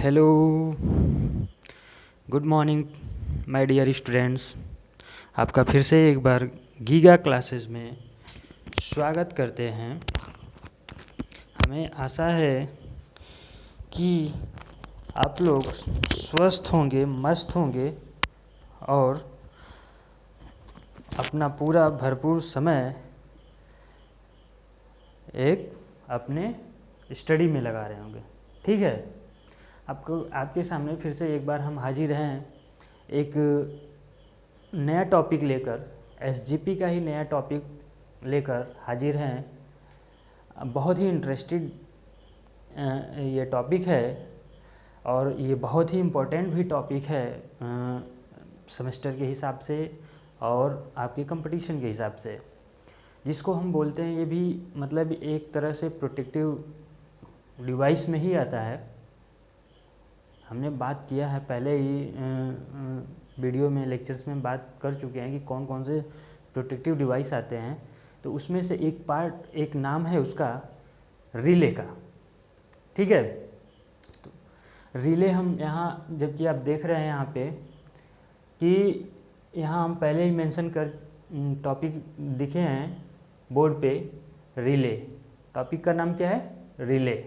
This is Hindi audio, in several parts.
Hello, good morning my dear students. आपका फिर से एक बार गीगा क्लासेस में स्वागत करते हैं। हमें आशा है कि आप लोग स्वस्थ होंगे, मस्त होंगे और अपना पूरा भरपूर समय एक अपने स्टडी में लगा रहे होंगे। ठीक है, आपके सामने फिर से एक बार हम हाजिर हैं एक नया टॉपिक लेकर। एसजीपी का ही नया टॉपिक लेकर हाजिर हैं। बहुत ही इंटरेस्टेड ये टॉपिक है और ये बहुत ही इम्पोर्टेंट भी टॉपिक है सेमेस्टर के हिसाब से और आपके कंपटीशन के हिसाब से, जिसको हम बोलते हैं, ये भी मतलब एक तरह से प्रोटेक्टिव डिवाइस में ही आता है। हमने बात किया है पहले ही वीडियो में, लेक्चर्स में बात कर चुके हैं कि कौन कौन से प्रोटेक्टिव डिवाइस आते हैं। तो उसमें से एक नाम है उसका रिले का। ठीक है, तो रिले हम यहाँ, जबकि आप देख रहे हैं यहाँ पे कि यहाँ हम पहले ही मेंशन कर टॉपिक दिखे हैं बोर्ड पे, रिले। टॉपिक का नाम क्या है? रिले।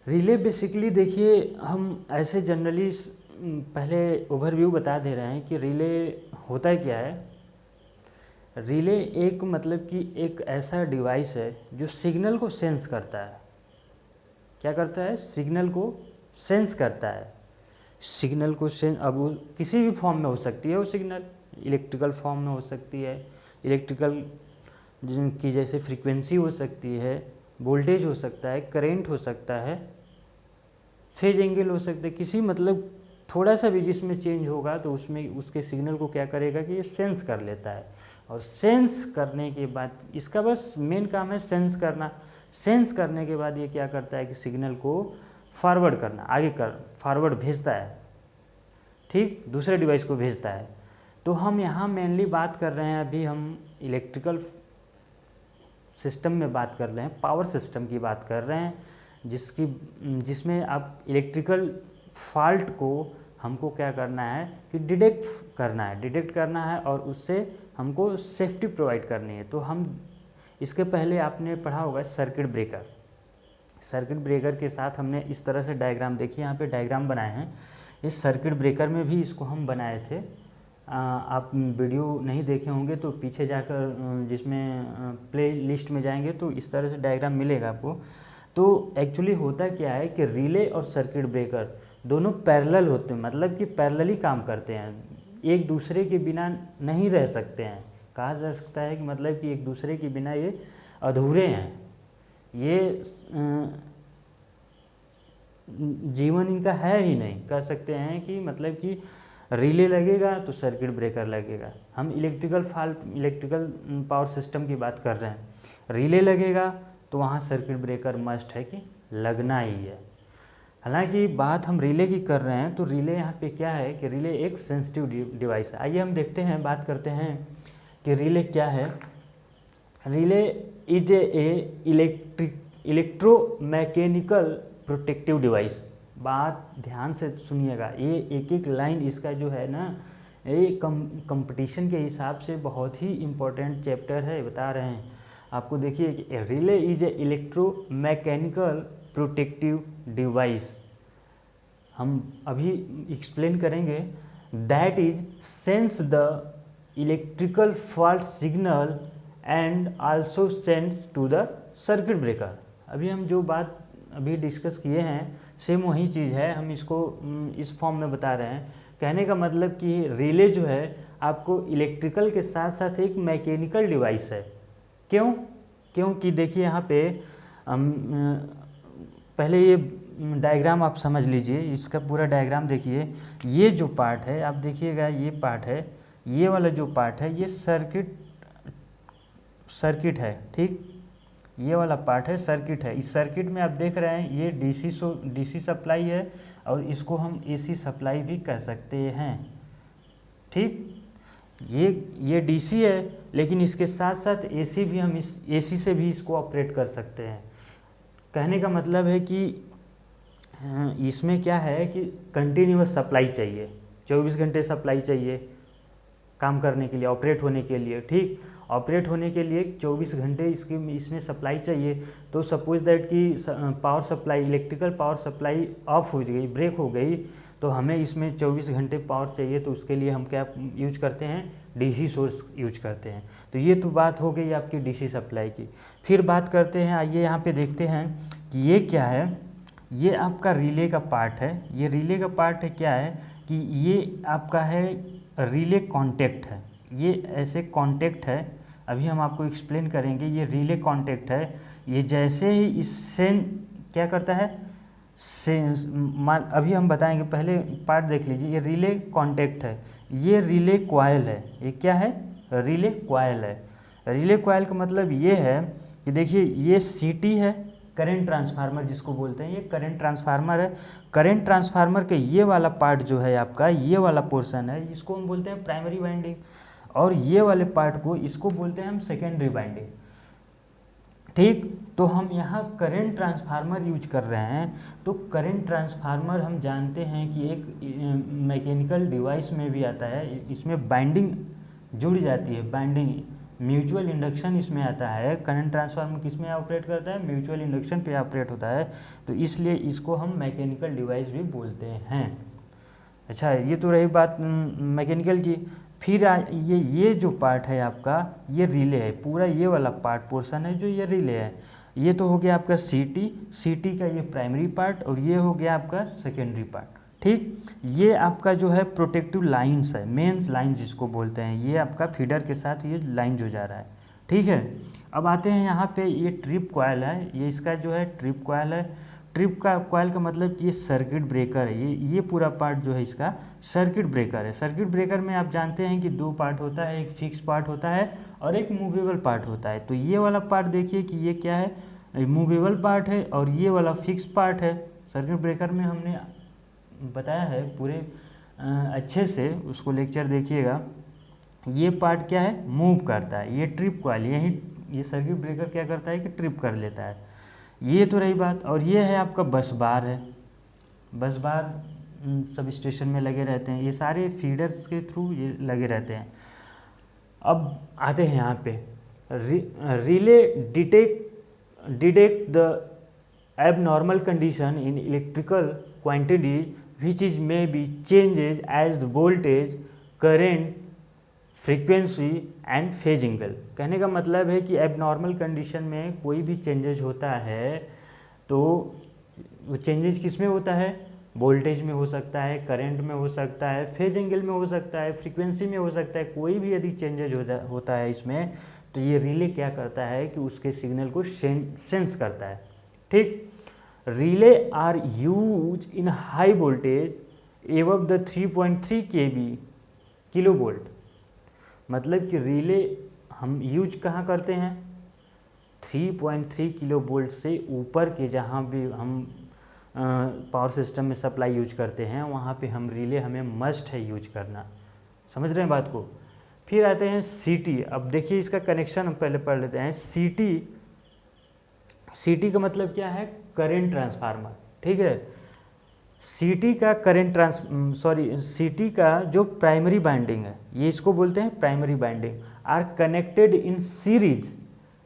रिले बेसिकली देखिए, हम ऐसे जनरली पहले ओवरव्यू बता दे रहे हैं कि रिले होता क्या है। रिले एक मतलब कि एक ऐसा डिवाइस है जो सिग्नल को सेंस करता है। क्या करता है? सिग्नल को सेंस करता है। सिग्नल को सेंस, अब वो किसी भी फॉर्म में हो सकती है। वो सिग्नल इलेक्ट्रिकल फॉर्म में हो सकती है, इलेक्ट्रिकल की जैसे फ्रीक्वेंसी हो सकती है, वोल्टेज हो सकता है, करंट हो सकता है, फेज एंगल हो सकता है, किसी मतलब थोड़ा सा भी जिसमें चेंज होगा तो उसमें उसके सिग्नल को क्या करेगा कि ये सेंस कर लेता है। और सेंस करने के बाद इसका बस मेन काम है सेंस करना। सेंस करने के बाद ये क्या करता है कि सिग्नल को फॉरवर्ड करना, फॉरवर्ड भेजता है। ठीक, दूसरे डिवाइस को भेजता है। तो हम यहाँ मेनली बात कर रहे हैं, अभी हम इलेक्ट्रिकल सिस्टम में बात कर रहे हैं, पावर सिस्टम की बात कर रहे हैं, जिसमें आप इलेक्ट्रिकल फॉल्ट को हमको क्या करना है कि डिटेक्ट करना है और उससे हमको सेफ्टी प्रोवाइड करनी है। तो हम इसके पहले आपने पढ़ा होगा सर्किट ब्रेकर के साथ हमने इस तरह से डायग्राम, देखिए यहाँ पे डायग्राम बनाए हैं। इस सर्किट ब्रेकर में भी इसको हम बनाए थे। आप वीडियो नहीं देखे होंगे तो पीछे जाकर जिसमें प्ले लिस्ट में जाएंगे तो इस तरह से डायग्राम मिलेगा आपको। तो एक्चुअली होता क्या है कि रिले और सर्किट ब्रेकर दोनों पैरेलल होते हैं, मतलब कि पैरेलली काम करते हैं, एक दूसरे के बिना नहीं रह सकते हैं। कहा जा सकता है कि मतलब कि एक दूसरे के बिना ये अधूरे हैं, ये जीवन इनका है ही नहीं। कह सकते हैं कि मतलब कि रिले लगेगा तो सर्किट ब्रेकर लगेगा। हम इलेक्ट्रिकल पावर सिस्टम की बात कर रहे हैं, रिले लगेगा तो वहाँ सर्किट ब्रेकर मस्ट है कि लगना ही है। हालांकि बात हम रिले की कर रहे हैं, तो रिले यहाँ पे क्या है कि रिले एक सेंसिटिव डिवाइस है। आइए हम देखते हैं, बात करते हैं कि रिले क्या है। Relay is a electromechanical protective device. बात ध्यान से सुनिएगा, ये एक एक लाइन इसका जो है ना, ये कंपटीशन के हिसाब से बहुत ही इम्पोर्टेंट चैप्टर है, बता रहे हैं आपको। देखिए कि relay is a electromechanical protective device, हम अभी एक्सप्लेन करेंगे। That is sense the electrical fault signal and also sense to the circuit breaker. अभी हम जो बात अभी डिस्कस किए हैं सेम वही चीज़ है, हम इसको इस फॉर्म में बता रहे हैं। कहने का मतलब कि रिले जो है आपको इलेक्ट्रिकल के साथ साथ एक मैकेनिकल डिवाइस है। क्योंकि देखिए यहाँ पे पहले ये डायग्राम आप समझ लीजिए, इसका पूरा डायग्राम देखिए। ये जो पार्ट है आप देखिएगा, ये पार्ट है, ये वाला जो पार्ट है ये सर्किट है। ठीक, ये वाला पार्ट है सर्किट है। इस सर्किट में आप देख रहे हैं ये डीसी सप्लाई है और इसको हम एसी सप्लाई भी कह सकते हैं। ठीक, ये डीसी है, लेकिन इसके साथ साथ एसी भी, हम इस एसी से भी इसको ऑपरेट कर सकते हैं। कहने का मतलब है कि इसमें क्या है कि कंटिन्यूअस सप्लाई चाहिए, 24 घंटे सप्लाई चाहिए काम करने के लिए, ऑपरेट होने के लिए। ठीक, ऑपरेट होने के लिए 24 घंटे इसमें सप्लाई चाहिए। तो सपोज दैट कि power supply, electrical power supply of हो गई, ब्रेक हो गई, तो हमें इसमें 24 घंटे पावर चाहिए। तो उसके लिए हम क्या यूज करते हैं, डीसी सोर्स यूज करते हैं। तो ये तो बात हो गई आपकी डीसी सप्लाई की। फिर बात करते हैं, आइए यहाँ पे देखते हैं कि ये क्या है। ये आपका रिले का पार्ट है। ये रिले का पार्ट है, क्या है कि ये आपका है रिले कॉन्टैक्ट है। ये ऐसे कॉन्टैक्ट है, अभी हम आपको एक्सप्लेन करेंगे। ये रिले कॉन्टैक्ट है। ये जैसे ही इससे क्या करता है, अभी हम बताएंगे, पहले पार्ट देख लीजिए। ये रिले कॉन्टैक्ट है, ये रिले कॉइल है। ये क्या है, रिले कॉइल है। रिले कॉइल का मतलब ये है कि देखिए, ये सीटी है, करंट ट्रांसफार्मर जिसको बोलते हैं, ये करंट ट्रांसफार्मर है। करंट ट्रांसफार्मर के ये वाला पार्ट जो है आपका, ये वाला पोर्शन है, इसको हम बोलते हैं प्राइमरी वाइंडिंग। और ये वाले पार्ट को, इसको बोलते हैं हम सेकेंडरी वाइंडिंग। ठीक, तो हम यहाँ करंट ट्रांसफार्मर यूज कर रहे हैं। तो करंट ट्रांसफार्मर हम जानते हैं कि एक मैकेनिकल डिवाइस में भी आता है, इसमें बाइंडिंग जुड़ जाती है, बाइंडिंग, म्यूचुअल इंडक्शन इसमें आता है। करंट ट्रांसफार्मर किस में ऑपरेट करता है, म्यूचुअल इंडक्शन पे ऑपरेट होता है। तो इसलिए इसको हम मैकेनिकल डिवाइस भी बोलते हैं। अच्छा, ये तो रही बात मैकेनिकल की। फिर ये जो पार्ट है आपका, ये रिले है, पूरा ये वाला पार्ट पोर्शन है जो ये रिले है। ये तो हो गया आपका सीटी का ये प्राइमरी पार्ट, और ये हो गया आपका सेकेंडरी पार्ट। ठीक, ये आपका जो है प्रोटेक्टिव लाइंस है, मेंस लाइन जिसको बोलते हैं। ये आपका फीडर के साथ ये लाइन जो जा रहा है। ठीक है, अब आते हैं यहाँ पे, ये ट्रिप कॉइल है, ये इसका जो है ट्रिप कॉइल है। ट्रिप का कॉइल का मतलब कि ये सर्किट ब्रेकर है। ये पूरा पार्ट जो है इसका सर्किट ब्रेकर है। सर्किट ब्रेकर में आप जानते हैं कि दो पार्ट होता है, एक फिक्स पार्ट होता है और एक मूवेबल पार्ट होता है। तो ये वाला पार्ट देखिए कि ये क्या है, मूवेबल पार्ट है, और ये वाला फिक्स पार्ट है। सर्किट ब्रेकर में हमने बताया है पूरे अच्छे से, उसको लेक्चर देखिएगा। ये पार्ट क्या है, मूव करता है। ये ट्रिप कॉइल, ये सर्किट ब्रेकर क्या करता है कि ट्रिप कर लेता है। ये तो रही बात। और ये है आपका बस बार है। बस बार सब स्टेशन में लगे रहते हैं, ये सारे फीडर्स के थ्रू ये लगे रहते हैं। अब आते हैं यहाँ पे, relay detect the abnormal condition in electrical quantity which is may be changes as the voltage, current, frequency and phase angle. कहने का मतलब है कि एबनॉर्मल कंडीशन में कोई भी चेंजेज होता है तो वो चेंजेज किस में होता है, वोल्टेज में हो सकता है, करंट में हो सकता है, फेज एंगल में हो सकता है, फ्रीक्वेंसी में हो सकता है। कोई भी यदि चेंजेज होता है इसमें, तो ये रिले क्या करता है कि उसके सिग्नल को सेंस करता है। ठीक, relay are use in high voltage above the 3.3 kV kilo volt. मतलब कि रिले हम यूज कहाँ करते हैं, 3.3 किलो वोल्ट से ऊपर के जहाँ भी हम पावर सिस्टम में सप्लाई यूज करते हैं, वहाँ पे हम रिले हमें मस्ट है यूज करना। समझ रहे हैं बात को। फिर आते हैं सीटी। अब देखिए इसका कनेक्शन हम पहले पढ़ लेते हैं। सीटी का मतलब क्या है, करंट ट्रांसफार्मर। ठीक है, सीटी का जो प्राइमरी बाइंडिंग है, ये इसको बोलते हैं primary binding, are connected in series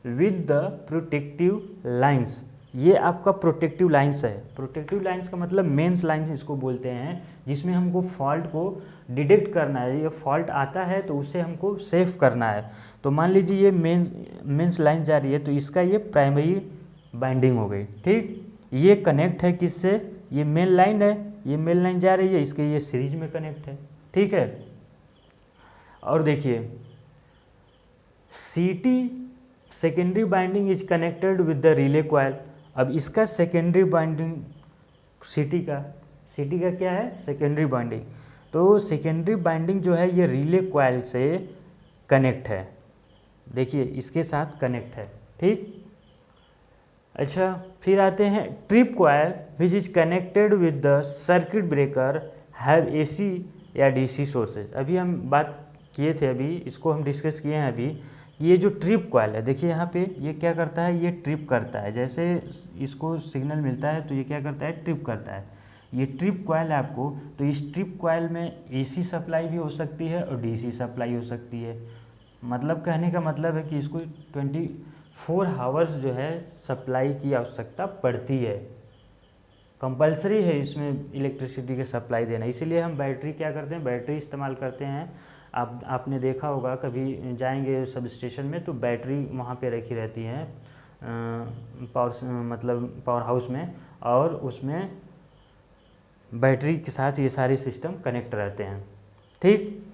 with the protective lines. ये आपका प्रोटेक्टिव लाइंस है। प्रोटेक्टिव लाइंस का मतलब मेंस लाइंस इसको बोलते हैं, जिसमें हमको फॉल्ट को डिटेक्ट करना है। ये फॉल्ट आता है तो उसे हमको सेफ करना है। तो मान लीजिए ये मेंस लाइन जा रही है, तो इसका ये प्राइमरी बाइंडिंग हो गई। ठीक, ये कनेक्ट है किससे, ये मेन लाइन है, ये मेन लाइन जा रही है, इसके ये सीरीज में कनेक्ट है। ठीक है, और देखिए सीटी secondary binding is connected with the relay coil. अब इसका सेकेंडरी बाइंडिंग सीटी का क्या है, सेकेंडरी बाइंडिंग। तो सेकेंडरी बाइंडिंग जो है ये रिले कॉइल से कनेक्ट है। देखिए इसके साथ कनेक्ट है। ठीक, अच्छा, फिर आते हैं trip coil which is connected with the circuit breaker have AC या डीसी सोर्सेज। अभी हम बात किए थे, अभी इसको हम डिस्कस किए हैं अभी ये जो ट्रिप कॉइल है, देखिए यहाँ पे ये क्या करता है, ये ट्रिप करता है, जैसे इसको सिग्नल मिलता है तो ये क्या करता है, ट्रिप करता है। ये ट्रिप कॉइल है आपको, तो इस ट्रिप कॉइल में एसी सप्लाई भी हो सकती है और डीसी सप्लाई हो सकती है। मतलब कहने का मतलब है कि इसको 24 आवर्स जो है सप्लाई की आवश्यकता पड़ती है, कंपलसरी है इसमें इलेक्ट्रिसिटी की सप्लाई देना। इसीलिए हम बैटरी क्या करते हैं, बैटरी इस्तेमाल करते हैं। आपने देखा होगा, कभी जाएंगे सब स्टेशन में तो बैटरी वहाँ पे रखी रहती है पावर हाउस में, और उसमें बैटरी के साथ ये सारे सिस्टम कनेक्ट रहते हैं। ठीक,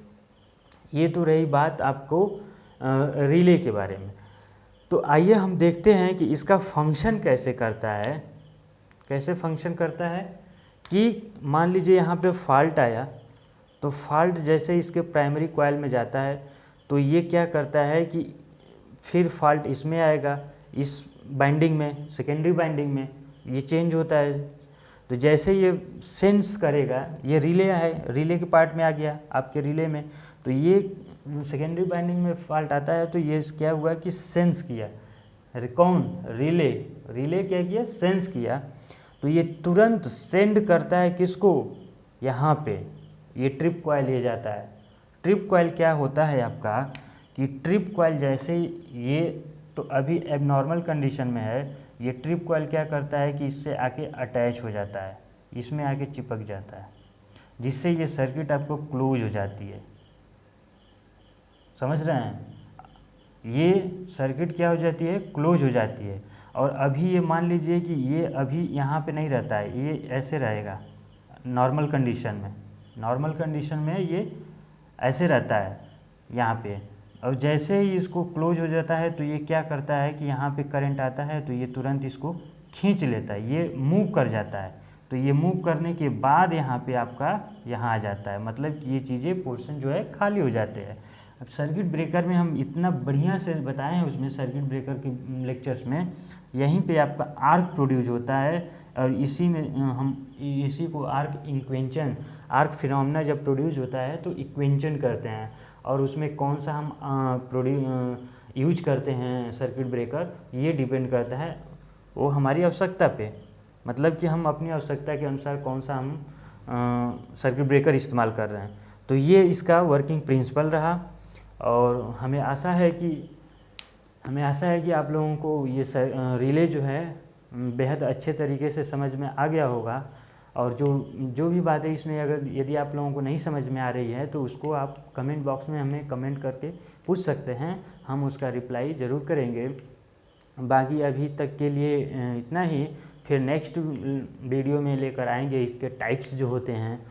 ये तो रही बात आपको रिले के बारे में। तो आइए हम देखते हैं कि इसका फंक्शन कैसे करता है। कैसे फंक्शन करता है कि मान लीजिए यहाँ पे फॉल्ट आया, तो फॉल्ट जैसे इसके प्राइमरी कॉइल में जाता है तो ये क्या करता है कि फिर फॉल्ट इसमें आएगा, इस बाइंडिंग में, सेकेंडरी बाइंडिंग में ये चेंज होता है। तो जैसे ये सेंस करेगा, ये रिले है, रिले के पार्ट में आ गया आपके रिले में, तो ये सेकेंडरी बाइंडिंग में फॉल्ट आता है तो ये क्या हुआ कि सेंस किया, कौन, रिले क्या किया, सेंस किया, तो ये तुरंत सेंड करता है किसको, यहाँ पे ये ट्रिप कॉइल ले जाता है। ट्रिप कॉइल क्या होता है आपका कि ट्रिप कॉइल जैसे ये तो अभी एबनॉर्मल कंडीशन में है, ये ट्रिप कॉइल क्या करता है कि इससे आके अटैच हो जाता है, इसमें आके चिपक जाता है, जिससे ये सर्किट आपको क्लोज हो जाती है। समझ रहे हैं, ये सर्किट क्या हो जाती है, क्लोज हो जाती है। और अभी ये मान लीजिए कि ये अभी यहाँ पे नहीं रहता है, ये ऐसे रहेगा नॉर्मल कंडीशन में, नॉर्मल कंडीशन में ये ऐसे रहता है यहाँ पे। और जैसे ही इसको क्लोज हो जाता है तो ये क्या करता है कि यहाँ पे करंट आता है तो ये तुरंत इसको खींच लेता है, ये मूव कर जाता है। तो ये मूव करने के बाद यहाँ पे आपका यहाँ आ जाता है, मतलब कि ये चीज़ें पोर्शन जो है खाली हो जाते हैं। अब सर्किट ब्रेकर में हम इतना बढ़िया से बताए हैं, उसमें सर्किट ब्रेकर के लेक्चर्स में यहीं पे आपका आर्क प्रोड्यूस होता है, और इसी में हम इसी को आर्क इक्वेंशन, आर्क फिनोमेना जब प्रोड्यूस होता है तो इक्वेंशन करते हैं, और उसमें कौन सा हम यूज करते हैं सर्किट ब्रेकर, ये डिपेंड करता है वो हमारी आवश्यकता पे, मतलब कि हम अपनी आवश्यकता के अनुसार कौन सा हम सर्किट ब्रेकर इस्तेमाल कर रहे हैं। तो ये इसका वर्किंग प्रिंसिपल रहा, और हमें आशा है कि आप लोगों को ये रिले जो है बेहद अच्छे तरीके से समझ में आ गया होगा। और जो भी बातें इसमें अगर यदि आप लोगों को नहीं समझ में आ रही है तो उसको आप कमेंट बॉक्स में हमें कमेंट करके पूछ सकते हैं, हम उसका रिप्लाई ज़रूर करेंगे। बाकी अभी तक के लिए इतना ही, फिर नेक्स्ट वीडियो में लेकर आएंगे इसके टाइप्स जो होते हैं।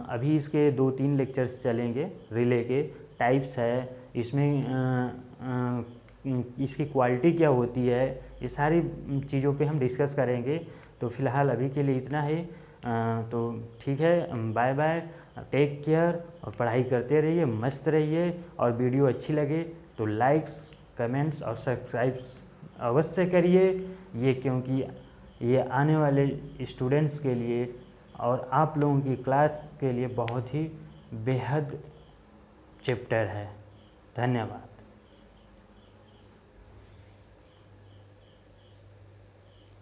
अभी इसके 2-3 लेक्चर्स चलेंगे, रिले के टाइप्स है, इसमें इसकी क्वालिटी क्या होती है, ये सारी चीज़ों पे हम डिस्कस करेंगे। तो फ़िलहाल अभी के लिए इतना ही, तो ठीक है, बाय बाय, टेक केयर, और पढ़ाई करते रहिए, मस्त रहिए। और वीडियो अच्छी लगे तो लाइक्स, कमेंट्स और सब्सक्राइब्स अवश्य करिए, ये क्योंकि ये आने वाले स्टूडेंट्स के लिए और आप लोगों की क्लास के लिए बहुत ही बेहद चैप्टर है। धन्यवाद।